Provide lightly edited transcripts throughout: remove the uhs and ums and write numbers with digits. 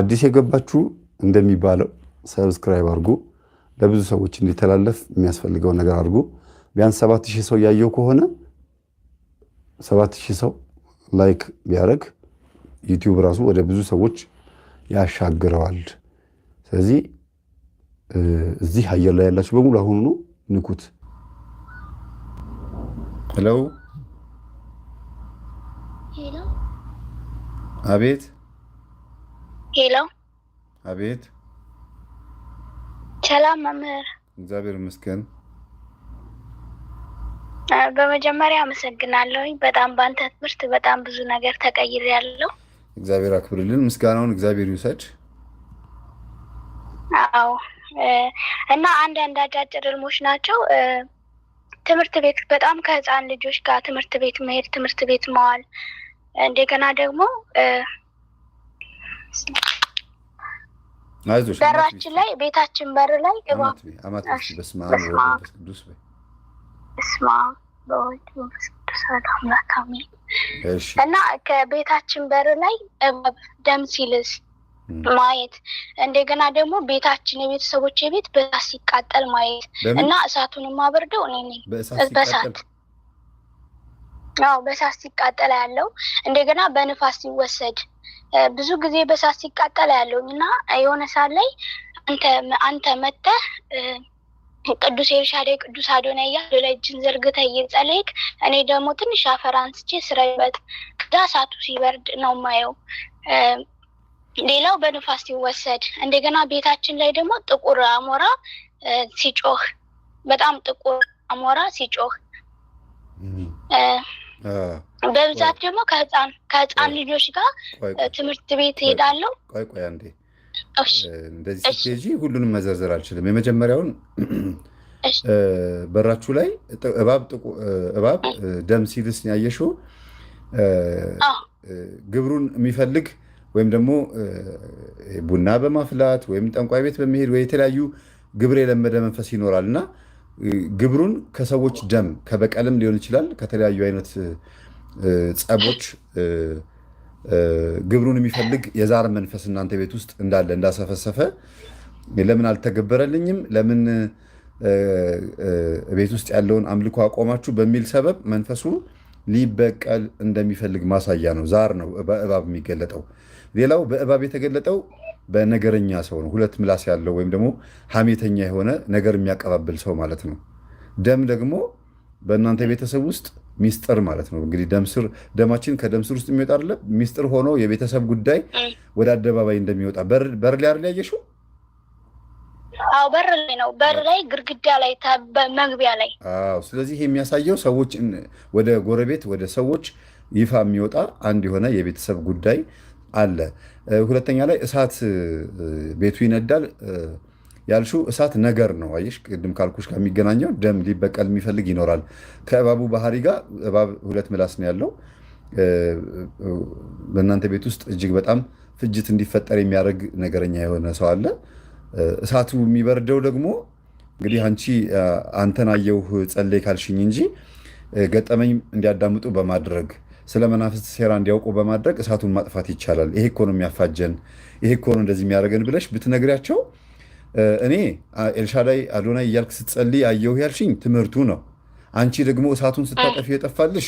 አዲስ የገባችሁ እንደሚባለው ሰብስክራይብ አድርጉ። ለብዙ ሰዎች እንዲተላለፍ የሚያስፈልገው ነገር አድርጉ። ቢያንስ 7000 ሰው ያየው ከሆነ 7000 ሰው ላይክ ቢያደርግ ዩቲዩብ ራሱ ወደ ብዙ ሰዎች ያሻግረዋል። ስለዚህ እዚህ አየር ላይ ያላችሁ በሙሉ አሁኑ ንኩት። ሄሎ ሄሎ፣ አቤት። ሄሎ፣ አቤት። ሰላም መምህር። እግዚአብሔር ይመስገን። በመጀመሪያ አመሰግናለሁ። በጣም ባንተ ትምህርት በጣም ብዙ ነገር ተቀይሬያለሁ። እግዚአብሔር አክብርልን። ምስጋናውን እግዚአብሔር ይውሰድ። አዎ፣ እና አንዳንድ አጫጭር ህልሞች ናቸው። ትምህርት ቤት በጣም ከህፃን ልጆች ጋር ትምህርት ቤት መሄድ፣ ትምህርት ቤት መዋል፣ እንደገና ደግሞ በራችን ላይ ቤታችን በር ላይ እባብ እና ከቤታችን በር ላይ እባብ ደም ሲልስ ማየት፣ እንደገና ደግሞ ቤታችን የቤተሰቦች ቤት በእሳት ሲቃጠል ማየት እና እሳቱን የማበርደው እኔ ነኝ። በእሳት በእሳት ሲቃጠል ያለው እንደገና በንፋስ ሲወሰድ ብዙ ጊዜ በእሳት ሲቃጠል ያለውኝ እና የሆነ ሰዓት ላይ አንተ መተህ ቅዱስ ኤልሻዳይ ቅዱስ አዶናይ እያልክ ላይ እጅን ዘርግተህ እየጸለይክ እኔ ደግሞ ትንሽ አፈር አንስቼ ስራይበት ከዛ እሳቱ ሲበርድ ነው ማየው። ሌላው በንፋስ ሲወሰድ እንደገና ቤታችን ላይ ደግሞ ጥቁር አሞራ ሲጮህ፣ በጣም ጥቁር አሞራ ሲጮህ በብዛት ደግሞ ከህፃን ልጆች ጋር ትምህርት ቤት ሄዳለሁ። ቆይ አንዴ፣ እንደዚህ ስትሄጂ ሁሉንም መዘርዘር አልችልም። የመጀመሪያውን በራችሁ ላይ እባብ ደም ሲልስ ያየሽው ግብሩን የሚፈልግ ወይም ደግሞ ቡና በማፍላት ወይም ጠንቋይ ቤት በመሄድ ወይ የተለያዩ ግብር የለመደ መንፈስ ይኖራል እና ግብሩን ከሰዎች ደም ከበቀልም ሊሆን ይችላል ከተለያዩ አይነት ጸቦች ግብሩን የሚፈልግ የዛር መንፈስ እናንተ ቤት ውስጥ እንዳለ እንዳሰፈሰፈ ለምን አልተገበረልኝም፣ ለምን ቤት ውስጥ ያለውን አምልኮ አቆማችሁ በሚል ሰበብ መንፈሱ ሊበቀል እንደሚፈልግ ማሳያ ነው። ዛር ነው በእባብ የሚገለጠው። ሌላው በእባብ የተገለጠው በነገረኛ ሰው ነው። ሁለት ምላስ ያለው ወይም ደግሞ ሐሜተኛ የሆነ ነገር የሚያቀባብል ሰው ማለት ነው። ደም ደግሞ በእናንተ ቤተሰብ ውስጥ ሚስጥር ማለት ነው። እንግዲህ ደማችን ከደም ስር ውስጥ የሚወጣ አይደለ? ሚስጥር ሆኖ የቤተሰብ ጉዳይ ወደ አደባባይ እንደሚወጣ በር ላይ አይደል ያየሽው? አዎ፣ በር ላይ ነው። በር ላይ ግድግዳ ላይ መግቢያ ላይ። አዎ። ስለዚህ የሚያሳየው ሰዎች ወደ ጎረቤት ወደ ሰዎች ይፋ የሚወጣ አንድ የሆነ የቤተሰብ ጉዳይ አለ። ሁለተኛ ላይ እሳት ቤቱ ይነዳል ያልሽው እሳት ነገር ነው። አየሽ፣ ቅድም ካልኩሽ ጋር የሚገናኘው ደም ሊበቀል የሚፈልግ ይኖራል። ከእባቡ ባህሪ ጋር እባብ ሁለት ምላስ ነው ያለው። በእናንተ ቤት ውስጥ እጅግ በጣም ፍጅት እንዲፈጠር የሚያደርግ ነገረኛ የሆነ ሰው አለ። እሳቱ የሚበርደው ደግሞ እንግዲህ አንተን አየሁህ ጸለይ ካልሽኝ እንጂ ገጠመኝ እንዲያዳምጡ በማድረግ ስለ መናፍስት ሴራ እንዲያውቁ በማድረግ እሳቱን ማጥፋት ይቻላል። ይሄ እኮ ነው የሚያፋጀን፣ ይሄ እኮ ነው እንደዚህ የሚያደርገን ብለሽ ብትነግሪያቸው እኔ ኤልሻዳይ አዶናይ እያልክ ስትጸልይ አየሁ ያልሽኝ ትምህርቱ ነው። አንቺ ደግሞ እሳቱን ስታጠፊ የጠፋልሽ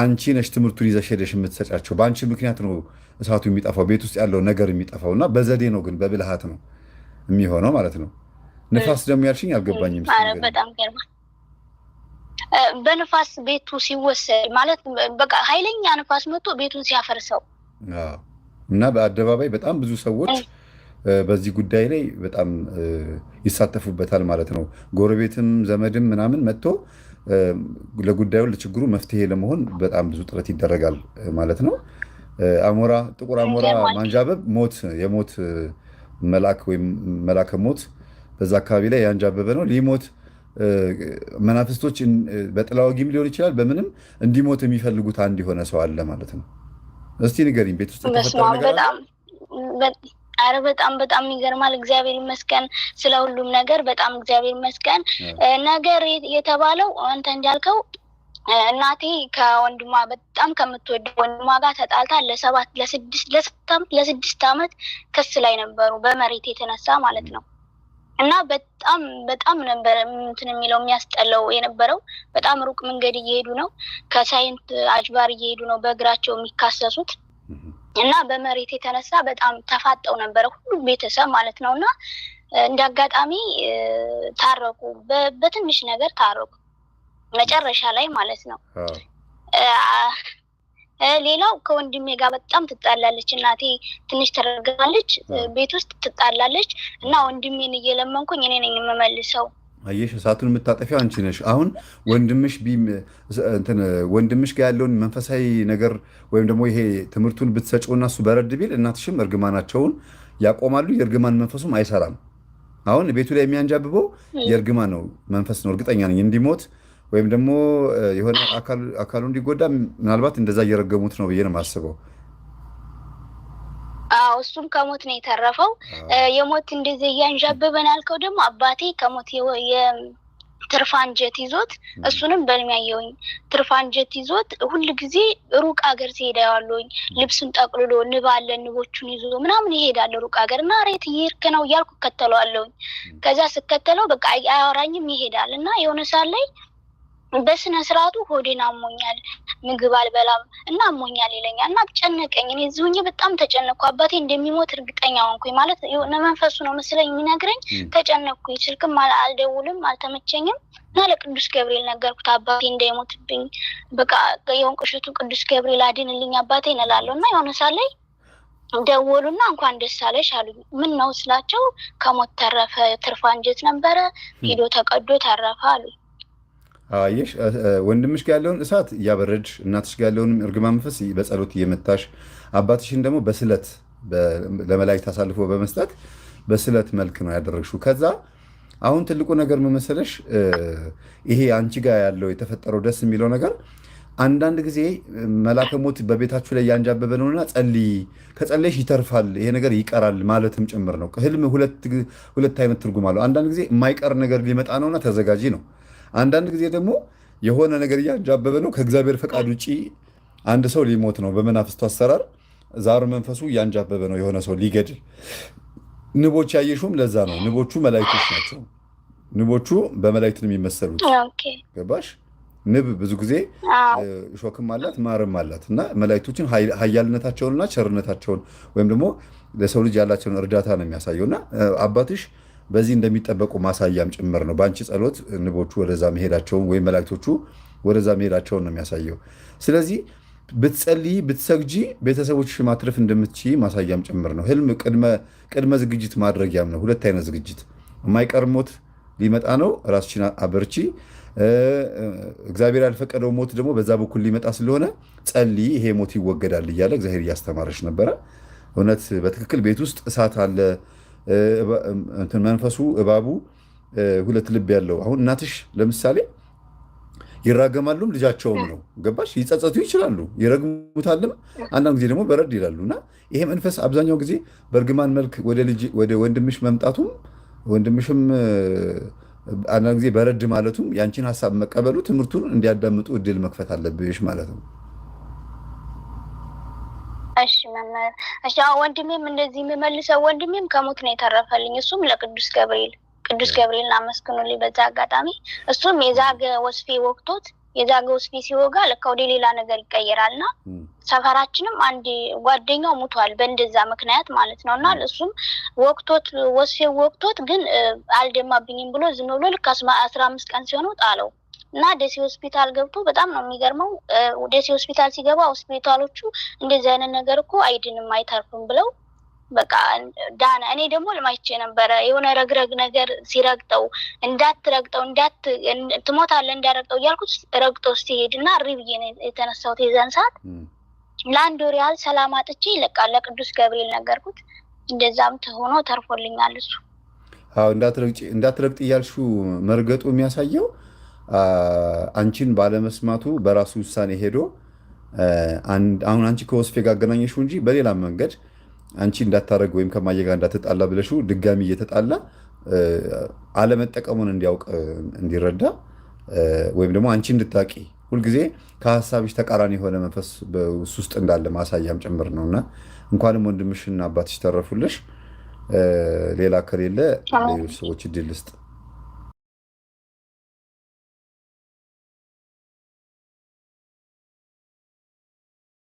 አንቺ ነሽ ትምህርቱን ይዘሽ ሄደሽ የምትሰጫቸው። በአንቺ ምክንያት ነው እሳቱ የሚጠፋው፣ ቤት ውስጥ ያለው ነገር የሚጠፋው እና በዘዴ ነው ግን በብልሃት ነው የሚሆነው ማለት ነው። ንፋስ ደግሞ ያልሽኝ አልገባኝም። በጣም ገርማል። በንፋስ ቤቱ ሲወሰድ ማለት በቃ ኃይለኛ ንፋስ መጥቶ ቤቱን ሲያፈርሰው እና በአደባባይ በጣም ብዙ ሰዎች በዚህ ጉዳይ ላይ በጣም ይሳተፉበታል ማለት ነው። ጎረቤትም ዘመድም ምናምን መጥቶ ለጉዳዩ ለችግሩ መፍትሄ ለመሆን በጣም ብዙ ጥረት ይደረጋል ማለት ነው። አሞራ ጥቁር አሞራ ማንዣበብ የሞት መልአክ ወይም መልአከ ሞት በዛ አካባቢ ላይ ያንዣበበ ነው። ሊሞት መናፍስቶች በጥላ ወጊም ሊሆን ይችላል በምንም እንዲሞት የሚፈልጉት አንድ የሆነ ሰው አለ ማለት ነው። እስቲ ንገሪኝ፣ ቤት ውስጥ የተፈጠረ ነገር አለ? አረ በጣም ይገርማል። እግዚአብሔር ይመስገን ስለ ሁሉም ነገር በጣም እግዚአብሔር ይመስገን። ነገር የተባለው አንተ እንዳልከው እናቴ ከወንድሟ በጣም ከምትወደው ወንድሟ ጋር ተጣልታ ለስድስት ዓመት ክስ ላይ ነበሩ፣ በመሬት የተነሳ ማለት ነው። እና በጣም ነበር እንትን የሚለው የሚያስጠላው የነበረው። በጣም ሩቅ መንገድ እየሄዱ ነው፣ ከሳይንት አጅባር እየሄዱ ነው በእግራቸው የሚካሰሱት። እና በመሬት የተነሳ በጣም ተፋጠው ነበረ ሁሉም ቤተሰብ ማለት ነው። እና እንደ አጋጣሚ ታረቁ፣ በትንሽ ነገር ታረቁ መጨረሻ ላይ ማለት ነው። ሌላው ከወንድሜ ጋር በጣም ትጣላለች። እናቴ ትንሽ ተረጋጋለች፣ ቤት ውስጥ ትጣላለች እና ወንድሜን እየለመንኩኝ እኔ ነኝ የምመልሰው። አየሽ፣ እሳቱን የምታጠፊው አንቺ ነሽ። አሁን ወንድምሽ ጋር ያለውን መንፈሳዊ ነገር ወይም ደግሞ ይሄ ትምህርቱን ብትሰጪውና እሱ በረድ ቢል እናትሽም እርግማናቸውን ያቆማሉ፣ የእርግማን መንፈሱም አይሰራም። አሁን ቤቱ ላይ የሚያንጃብበው የእርግማን ነው መንፈስ ነው፣ እርግጠኛ ነኝ። እንዲሞት ወይም ደግሞ የሆነ አካሉ እንዲጎዳ ምናልባት እንደዛ እየረገሙት ነው ብዬ ነው የማስበው። እሱም ከሞት ነው የተረፈው። የሞት እንደዚህ እያንዣበበን ያልከው ደግሞ አባቴ ከሞት ትርፍ አንጀት ይዞት፣ እሱንም በልም ያየውኝ ትርፍ አንጀት ይዞት ሁል ጊዜ ሩቅ ሀገር ሲሄድ ያዋለኝ ልብሱን ጠቅልሎ ንብ አለ ንቦቹን ይዞ ምናምን ይሄዳል ሩቅ ሀገር እና ሬት እየሄድክ ነው እያልኩ እከተለዋለሁኝ። ከዛ ስከተለው በቃ አያወራኝም ይሄዳል እና የሆነ ሰዓት ላይ በስነ ስርዓቱ ሆዴን አሞኛል፣ ምግብ አልበላም እና አሞኛል ይለኛል እና ጨነቀኝ። እኔ እዚሁ በጣም ተጨነቅኩ። አባቴ እንደሚሞት እርግጠኛ ሆንኩኝ። ማለት የሆነ መንፈሱ ነው መስለኝ የሚነግረኝ። ተጨነቅኩኝ። ስልክም አልደውልም፣ አልተመቸኝም እና ለቅዱስ ገብርኤል ነገርኩት አባቴ እንዳይሞትብኝ፣ በቃ የወንቅሽቱ ቅዱስ ገብርኤል አድንልኝ አባቴን እላለሁ እና የሆነ ሰዓት ላይ ደወሉና እንኳን ደስ አለሽ አሉኝ። ምን ነው ስላቸው ከሞት ተረፈ፣ ትርፍ አንጀት ነበረ ሄዶ ተቀዶ ተረፈ አሉኝ። አየሽ፣ ወንድምሽ ጋር ያለውን እሳት እያበረድሽ፣ እናትሽ ጋር ያለውንም እርግማን መንፈስ በጸሎት እየመታሽ፣ አባትሽን ደግሞ በስለት ለመላእክት አሳልፎ በመስጠት በስለት መልክ ነው ያደረግሽው። ከዛ አሁን ትልቁ ነገር መመሰለሽ ይሄ አንቺ ጋር ያለው የተፈጠረው ደስ የሚለው ነገር አንዳንድ ጊዜ መላከ ሞት በቤታችሁ ላይ ያንጃበበ ነውና ጸልይ፣ ከጸለይሽ ይተርፋል፣ ይሄ ነገር ይቀራል ማለትም ጭምር ነው። ህልም ሁለት አይነት ትርጉም አለው። አንዳንድ ጊዜ የማይቀር ነገር ሊመጣ ነውና ተዘጋጂ ነው። አንዳንድ ጊዜ ደግሞ የሆነ ነገር እያንጃበበ ነው፣ ከእግዚአብሔር ፈቃድ ውጭ አንድ ሰው ሊሞት ነው። በመናፍስቱ አሰራር ዛሩ መንፈሱ እያንጃበበ ነው የሆነ ሰው ሊገድል። ንቦች ያየሹም ለዛ ነው። ንቦቹ መላእክቶች ናቸው። ንቦቹ በመላእክት ነው የሚመሰሉት። ገባሽ? ንብ ብዙ ጊዜ እሾክም አላት ማርም አላት እና መላእክቶችን ኃያልነታቸውንና ቸርነታቸውን ወይም ደግሞ ለሰው ልጅ ያላቸውን እርዳታ ነው የሚያሳየው እና አባትሽ በዚህ እንደሚጠበቁ ማሳያም ጭምር ነው። በአንቺ ጸሎት ንቦቹ ወደዛ መሄዳቸውን ወይም መላእክቶቹ ወደዛ መሄዳቸውን ነው የሚያሳየው። ስለዚህ ብትጸልይ ብትሰግጂ ቤተሰቦችሽ ማትረፍ እንደምትችይ ማሳያም ጭምር ነው። ህልም ቅድመ ዝግጅት ማድረጊያም ነው። ሁለት አይነት ዝግጅት፣ የማይቀር ሞት ሊመጣ ነው፣ ራስሽን አበርቺ። እግዚአብሔር ያልፈቀደው ሞት ደግሞ በዛ በኩል ሊመጣ ስለሆነ ጸልይ፣ ይሄ ሞት ይወገዳል እያለ እግዚአብሔር እያስተማረች ነበረ። እውነት በትክክል ቤት ውስጥ እሳት አለ። መንፈሱ እባቡ ሁለት ልብ ያለው። አሁን እናትሽ ለምሳሌ ይራገማሉም ልጃቸውም ነው። ገባሽ? ይጸጸቱ ይችላሉ፣ ይረግሙታልም። አንዳንድ ጊዜ ደግሞ በረድ ይላሉ እና ይሄ መንፈስ አብዛኛው ጊዜ በእርግማን መልክ ወደ ወንድምሽ መምጣቱም ወንድምሽም አንዳንድ ጊዜ በረድ ማለቱም ያንቺን ሀሳብ መቀበሉ ትምህርቱን እንዲያዳምጡ እድል መክፈት አለብሽ ማለት ነው። እሺ መምህር። እሺ ወንድሜም እንደዚህ የምመልሰው ወንድሜም ከሞት ነው የተረፈልኝ። እሱም ለቅዱስ ገብርኤል አመስግኑልኝ በዛ አጋጣሚ። እሱም የዛገ ወስፌ ወቅቶት የዛገ ወስፌ ሲወጋ ለካ ወደ ሌላ ነገር ይቀየራልና ሰፈራችንም አንድ ጓደኛው ሙቷል በእንደዛ ምክንያት ማለት ነው። እና እሱም ወስፌ ወቅቶት ግን አልደማብኝም ብሎ ዝም ብሎ ልክ 15 ቀን ሲሆነው ጣለው እና ደሴ ሆስፒታል ገብቶ በጣም ነው የሚገርመው። ደሴ ሆስፒታል ሲገባ ሆስፒታሎቹ እንደዚህ አይነት ነገር እኮ አይድንም አይተርፍም ብለው በቃ ዳነ። እኔ ደግሞ ልማይቼ ነበረ የሆነ ረግረግ ነገር ሲረግጠው እንዳትረግጠው ትሞታለህ እንዳረግጠው እያልኩት ረግጠው ሲሄድ እና እሪ ብዬ ነው የተነሳሁት። የዛን ሰዓት ለአንድ ወር ያህል ሰላም አጥቼ ይለቃል ለቅዱስ ገብርኤል ነገርኩት። እንደዛም ሆኖ ተርፎልኛል እሱ። እንዳትረግጥ እያልሽው መርገጡ የሚያሳየው አንቺን ባለመስማቱ በራሱ ውሳኔ ሄዶ አሁን አንቺ ከወስፌ ጋር አገናኘሽው እንጂ በሌላ መንገድ አንቺ እንዳታረግ ወይም ከማየ ጋር እንዳትጣላ ብለሽው ድጋሚ እየተጣላ አለመጠቀሙን እንዲያውቅ እንዲረዳ ወይም ደግሞ አንቺ እንድታቂ ሁልጊዜ ከሀሳብሽ ተቃራኒ የሆነ መንፈስ ውስጥ እንዳለ ማሳያም ጭምር ነው እና እንኳንም ወንድምሽና አባትሽ ተረፉልሽ። ሌላ ከሌለ ሌሎች ሰዎች እድል ልስጥ።